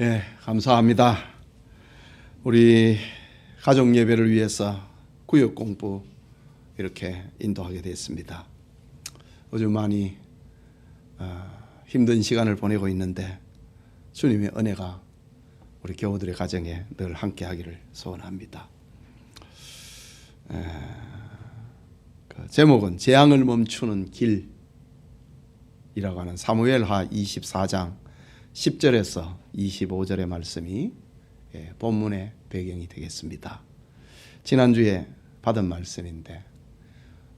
예, 감사합니다. 우리 가족 예배를 위해서 구역 공부 이렇게 인도하게 됐습니다. 요즘 많이 힘든 시간을 보내고 있는데 주님의 은혜가 우리 교우들의 가정에 늘 함께하기를 소원합니다. 그 제목은 재앙을 멈추는 길이라고 하는 사무엘하 24장 10절에서 25절의 말씀이 본문의 배경이 되겠습니다. 지난주에 받은 말씀인데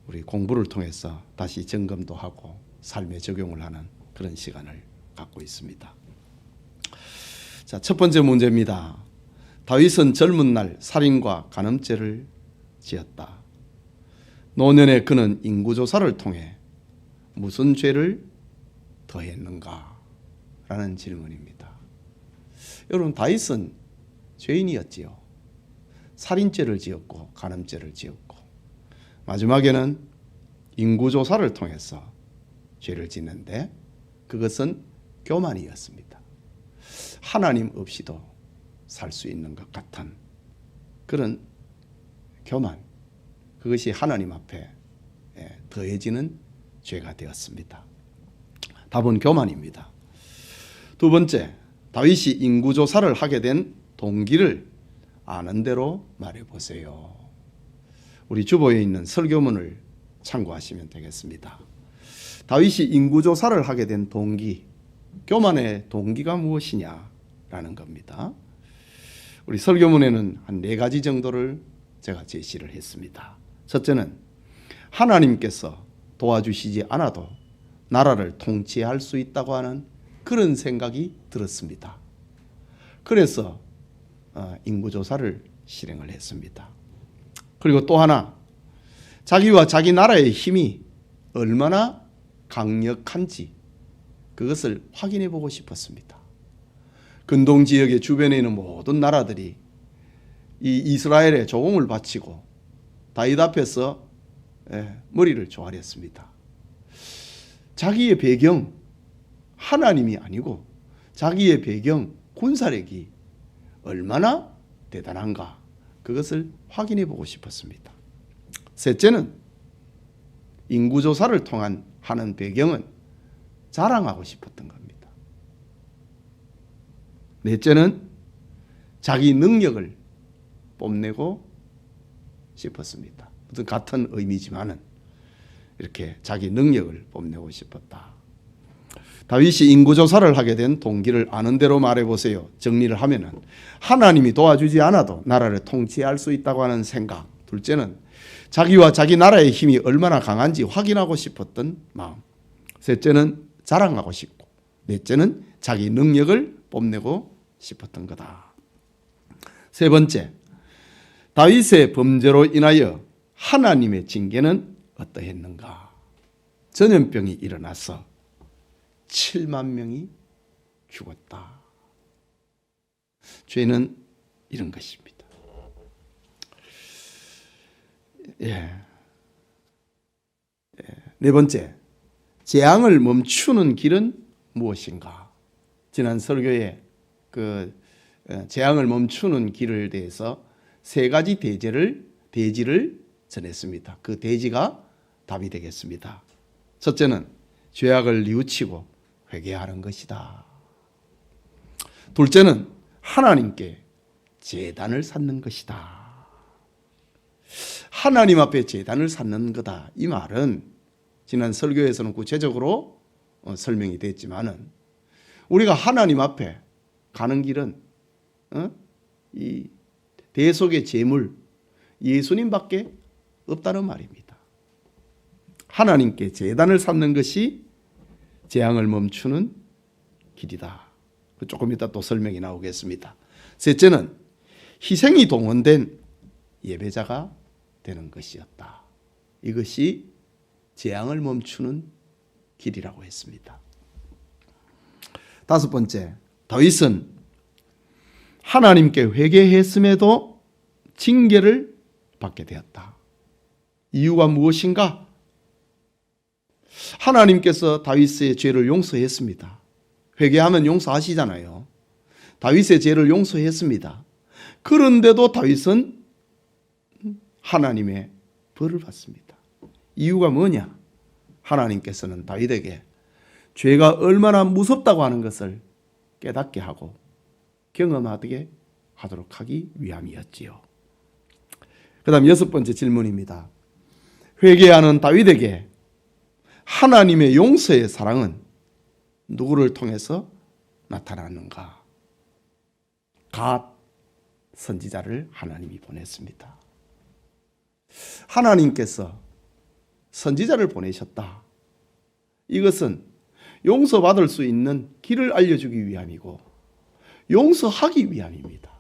우리 공부를 통해서 다시 점검도 하고 삶에 적용을 하는 그런 시간을 갖고 있습니다. 자, 첫 번째 문제입니다. 다윗은 젊은 날 살인과 간음죄를 지었다. 노년에 그는 인구조사를 통해 무슨 죄를 더했는가? 라는 질문입니다. 여러분, 다윗은 죄인이었지요. 살인죄를 지었고 간음죄를 지었고 마지막에는 인구조사를 통해서 죄를 짓는데 그것은 교만이었습니다. 하나님 없이도 살 수 있는 것 같은 그런 교만, 그것이 하나님 앞에 더해지는 죄가 되었습니다. 답은 교만입니다. 두 번째, 다윗이 인구조사를 하게 된 동기를 아는 대로 말해보세요. 우리 주보에 있는 설교문을 참고하시면 되겠습니다. 다윗이 인구조사를 하게 된 동기, 교만의 동기가 무엇이냐라는 겁니다. 우리 설교문에는 한 4가지 정도를 제가 제시를 했습니다. 첫째는 하나님께서 도와주시지 않아도 나라를 통치할 수 있다고 하는 그런 생각이 들었습니다. 그래서 인구조사를 실행을 했습니다. 그리고 또 하나, 자기와 자기 나라의 힘이 얼마나 강력한지 그것을 확인해 보고 싶었습니다. 근동 지역의 주변에 있는 모든 나라들이 이 이스라엘에 조공을 바치고 다윗 앞에서 머리를 조아렸습니다. 자기의 배경, 하나님이 아니고 자기의 배경, 군사력이 얼마나 대단한가 그것을 확인해 보고 싶었습니다. 셋째는 인구조사를 통한 하는 배경은 자랑하고 싶었던 겁니다. 넷째는 자기 능력을 뽐내고 싶었습니다. 무슨 같은 의미지만은 이렇게 자기 능력을 뽐내고 싶었다. 다윗이 인구조사를 하게 된 동기를 아는 대로 말해보세요. 정리를 하면은 하나님이 도와주지 않아도 나라를 통치할 수 있다고 하는 생각. 둘째는 자기와 자기 나라의 힘이 얼마나 강한지 확인하고 싶었던 마음. 셋째는 자랑하고 싶고, 넷째는 자기 능력을 뽐내고 싶었던 거다. 세 번째, 다윗의 범죄로 인하여 하나님의 징계는 어떠했는가? 전염병이 일어나서 7만 명이 죽었다. 죄는 이런 것입니다. 네 번째, 재앙을 멈추는 길은 무엇인가? 지난 설교에 그 재앙을 멈추는 길을 대해서 3가지 대지를 전했습니다. 그 대지가 답이 되겠습니다. 첫째는 죄악을 뉘우치고 회개하는 것이다. 둘째는 하나님께 제단을 쌓는 것이다. 하나님 앞에 제단을 쌓는 거다. 이 말은 지난 설교에서는 구체적으로 설명이 됐지만은 우리가 하나님 앞에 가는 길은 이 대속의 제물 예수님밖에 없다는 말입니다. 하나님께 제단을 쌓는 것이 재앙을 멈추는 길이다. 조금 이따 또 설명이 나오겠습니다. 셋째는 희생이 동원된 예배자가 되는 것이었다. 이것이 재앙을 멈추는 길이라고 했습니다. 다섯 번째, 다윗은 하나님께 회개했음에도 징계를 받게 되었다. 이유가 무엇인가? 하나님께서 다윗의 죄를 용서했습니다. 회개하면 용서하시잖아요. 다윗의 죄를 용서했습니다. 그런데도 다윗은 하나님의 벌을 받습니다. 이유가 뭐냐? 하나님께서는 다윗에게 죄가 얼마나 무섭다고 하는 것을 깨닫게 하고 경험하게 하도록 하기 위함이었지요. 그 다음 6번째 질문입니다. 회개하는 다윗에게 하나님의 용서의 사랑은 누구를 통해서 나타났는가? 갓 선지자를 하나님이 보냈습니다. 하나님께서 선지자를 보내셨다. 이것은 용서받을 수 있는 길을 알려주기 위함이고 용서하기 위함입니다.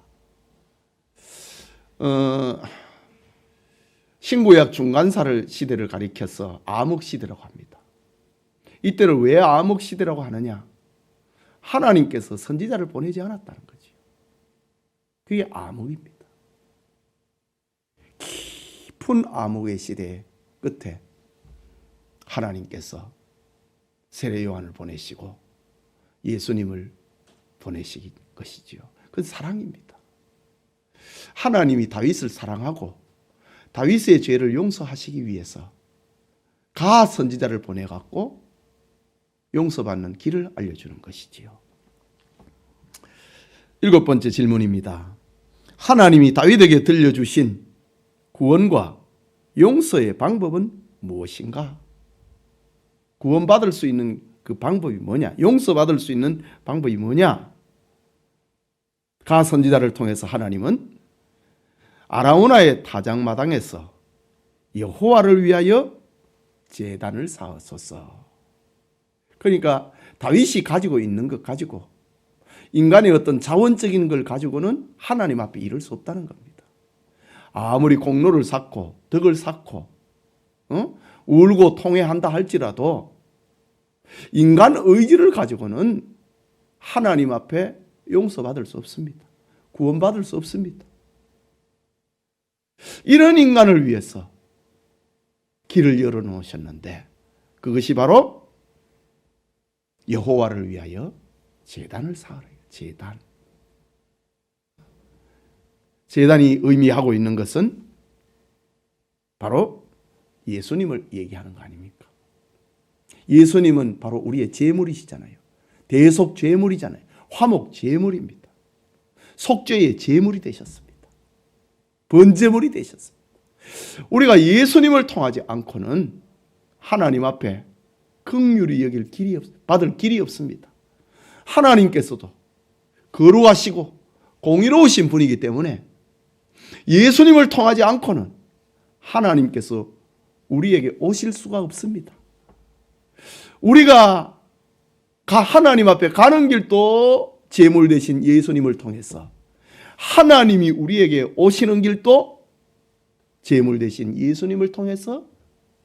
신구약 중간사를 시대를 가리켜서 암흑시대라고 합니다. 이때를 왜 암흑시대라고 하느냐? 하나님께서 선지자를 보내지 않았다는 거죠. 그게 암흑입니다. 깊은 암흑의 시대 끝에 하나님께서 세례 요한을 보내시고 예수님을 보내신 것이지요. 그건 사랑입니다. 하나님이 다윗을 사랑하고 다윗의 죄를 용서하시기 위해서 가 선지자를 보내갖고 용서받는 길을 알려주는 것이지요. 7번째 질문입니다. 하나님이 다윗에게 들려주신 구원과 용서의 방법은 무엇인가? 구원받을 수 있는 그 방법이 뭐냐? 용서받을 수 있는 방법이 뭐냐? 가 선지자를 통해서 하나님은 아라우나의 타작마당에서 여호와를 위하여 제단을 쌓았소서. 그러니까 다윗이 가지고 있는 것 가지고 인간의 어떤 자원적인 걸 가지고는 하나님 앞에 이를 수 없다는 겁니다. 아무리 공로를 쌓고 덕을 쌓고 울고 통회한다 할지라도 인간 의지를 가지고는 하나님 앞에 용서받을 수 없습니다. 구원받을 수 없습니다. 이런 인간을 위해서 길을 열어놓으셨는데 그것이 바로 여호와를 위하여 제단을 쌓으래요. 제단이 의미하고 있는 것은 바로 예수님을 얘기하는 거 아닙니까? 예수님은 바로 우리의 제물이시잖아요. 대속 제물이잖아요. 화목 제물입니다. 속죄의 제물이 되셨습니다. 번제물이 되셨습니다. 우리가 예수님을 통하지 않고는 하나님 앞에 긍휼히 여길 길이 받을 길이 없습니다. 하나님께서도 거룩하시고 공의로우신 분이기 때문에 예수님을 통하지 않고는 하나님께서 우리에게 오실 수가 없습니다. 우리가 하나님 앞에 가는 길도 제물 되신 예수님을 통해서 하나님이 우리에게 오시는 길도 제물 되신 예수님을 통해서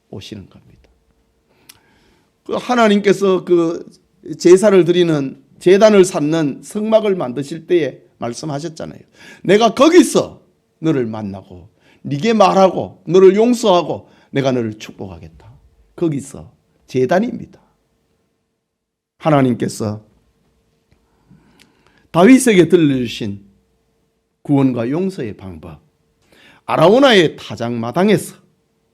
오시는 겁니다. 하나님께서 그 제사를 드리는 제단을 쌓는 성막을 만드실 때에 말씀하셨잖아요. 내가 거기서 너를 만나고 네게 말하고 너를 용서하고 내가 너를 축복하겠다. 거기서 제단입니다. 하나님께서 다윗에게 들려주신 구원과 용서의 방법, 아라우나의 타작마당에서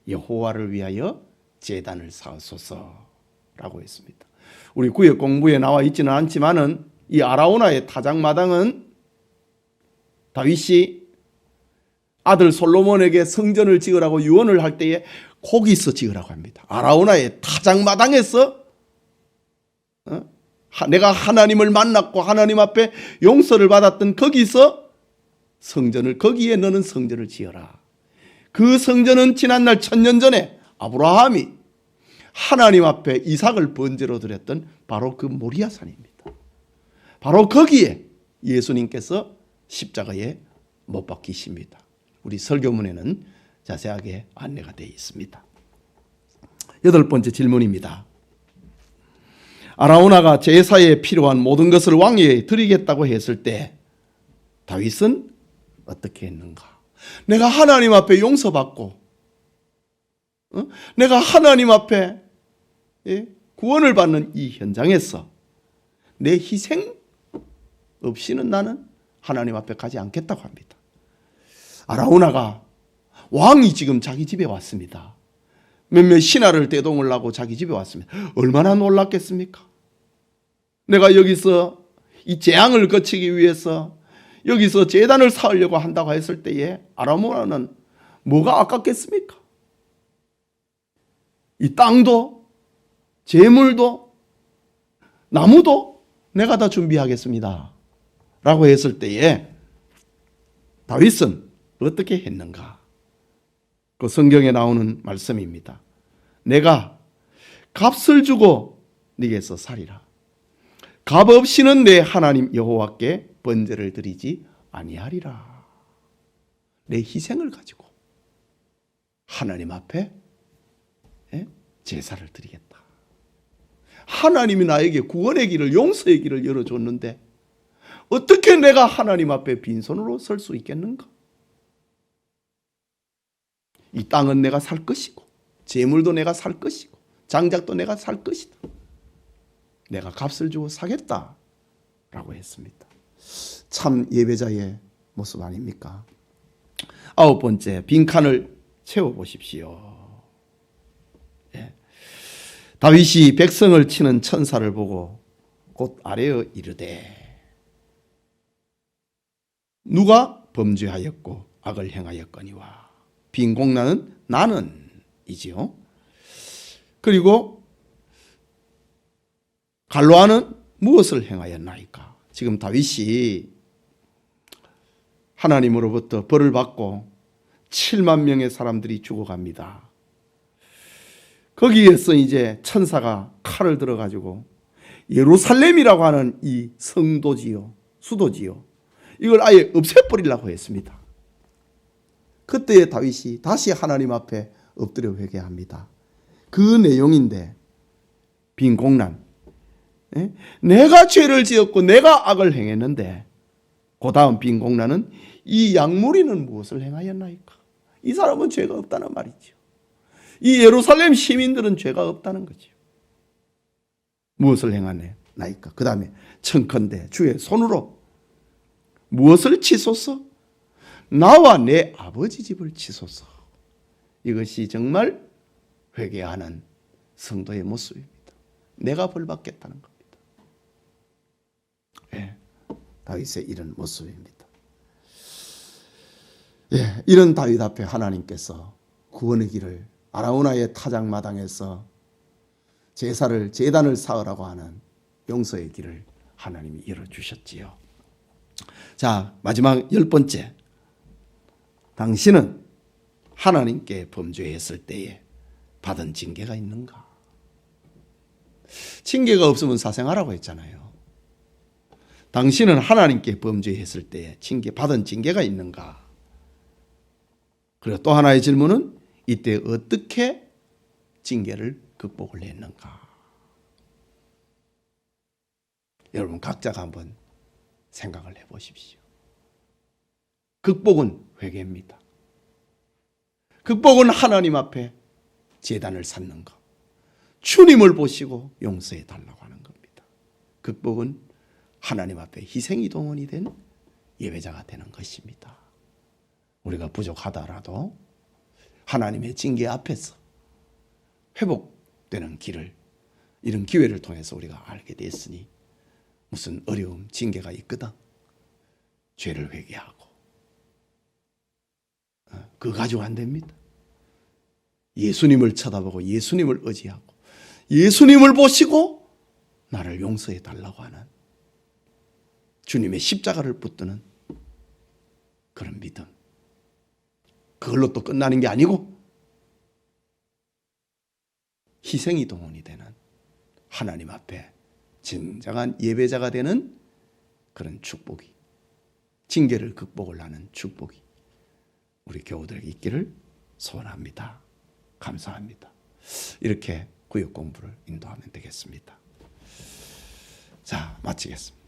여호와를 위하여 제단을 쌓으소서라고 했습니다. 우리 구역 공부에 나와 있지는 않지만은 이 아라우나의 타작마당은 다윗이 아들 솔로몬에게 성전을 지으라고 유언을 할 때에 거기서 지으라고 합니다. 아라우나의 타작마당에서 내가 하나님을 만났고 하나님 앞에 용서를 받았던 거기서 성전을, 거기에 너는 성전을 지어라. 그 성전은 지난날 1000년 전에 아브라함이 하나님 앞에 이삭을 번제로 드렸던 바로 그 모리아산입니다. 바로 거기에 예수님께서 십자가에 못 박히십니다. 우리 설교문에는 자세하게 안내가 되어 있습니다. 8번째 질문입니다. 아라우나가 제사에 필요한 모든 것을 왕에게 드리겠다고 했을 때 다윗은 어떻게 했는가? 내가 하나님 앞에 용서받고 내가 하나님 앞에 구원을 받는 이 현장에서 내 희생을 없이는 나는 하나님 앞에 가지 않겠다고 합니다. 아라우나가 왕이 지금 자기 집에 왔습니다. 몇몇 신하를 대동을 하고 자기 집에 왔습니다. 얼마나 놀랐겠습니까? 내가 여기서 이 재앙을 거치기 위해서 여기서 제단을 쌓으려고 한다고 했을 때에 아라우나는 뭐가 아깝겠습니까? 이 땅도 재물도 나무도 내가 다 준비하겠습니다 라고 했을 때에 다윗은 어떻게 했는가? 그 성경에 나오는 말씀입니다. 내가 값을 주고 네게서 살이라. 값 없이는 내 하나님 여호와께 번제를 드리지 아니하리라. 내 희생을 가지고 하나님 앞에 제사를 드리겠다. 하나님이 나에게 구원의 길을, 용서의 길을 열어줬는데 어떻게 내가 하나님 앞에 빈손으로 설 수 있겠는가? 이 땅은 내가 살 것이고 재물도 내가 살 것이고 장작도 내가 살 것이다. 내가 값을 주고 사겠다라고 했습니다. 참 예배자의 모습 아닙니까? 9번째, 빈칸을 채워보십시오. 예. 다윗이 백성을 치는 천사를 보고 곧 아뢰어 이르되 누가 범죄하였고 악을 행하였거니와 빈공난은 나는 이지요. 그리고 갈로아는 무엇을 행하였나이까? 지금 다윗이 하나님으로부터 벌을 받고 7만 명의 사람들이 죽어갑니다. 거기에서 이제 천사가 칼을 들어가지고 예루살렘이라고 하는 이 성도지요, 수도지요, 이걸 아예 없애버리려고 했습니다. 그때에 다윗이 다시 하나님 앞에 엎드려 회개합니다. 그 내용인데 빈공난, 내가 죄를 지었고 내가 악을 행했는데 그 다음 빈공난은 이 양무리는 무엇을 행하였나이까? 이 사람은 죄가 없다는 말이죠. 이 예루살렘 시민들은 죄가 없다는 거죠. 무엇을 행하나이까? 그 다음에 청컨대 주의 손으로 무엇을 치소서? 나와 내 아버지 집을 치소서. 이것이 정말 회개하는 성도의 모습입니다. 내가 벌받겠다는 겁니다. 예, 다윗의 이런 모습입니다. 예, 이런 다윗 앞에 하나님께서 구원의 길을 아라우나의 타작마당에서 제단을 쌓으라고 하는 용서의 길을 하나님이 열어주셨지요. 자, 마지막 10번째, 당신은 하나님께 범죄했을 때에 받은 징계가 있는가? 징계가 없으면 사생하라고 했잖아요. 당신은 하나님께 범죄했을 때에 받은 징계가 있는가? 그리고 또 하나의 질문은 이때 어떻게 징계를 극복을 했는가? 여러분 각자가 한번 생각을 해보십시오. 극복은 회개입니다. 극복은 하나님 앞에 제단을 쌓는 것, 주님을 보시고 용서해 달라고 하는 겁니다. 극복은 하나님 앞에 희생이 동원이 된 예배자가 되는 것입니다. 우리가 부족하더라도 하나님의 징계 앞에서 회복되는 길을, 이런 기회를 통해서 우리가 알게 됐으니 무슨 어려움, 징계가 있거든 죄를 회개하고 그거 가지고 안 됩니다. 예수님을 쳐다보고 예수님을 의지하고 예수님을 보시고 나를 용서해 달라고 하는 주님의 십자가를 붙드는 그런 믿음, 그걸로 또 끝나는 게 아니고 희생이 동원이 되는 하나님 앞에 진정한 예배자가 되는 그런 축복이, 징계를 극복을 하는 축복이 우리 교우들에게 있기를 소원합니다. 감사합니다. 이렇게 구역 공부를 인도하면 되겠습니다. 자, 마치겠습니다.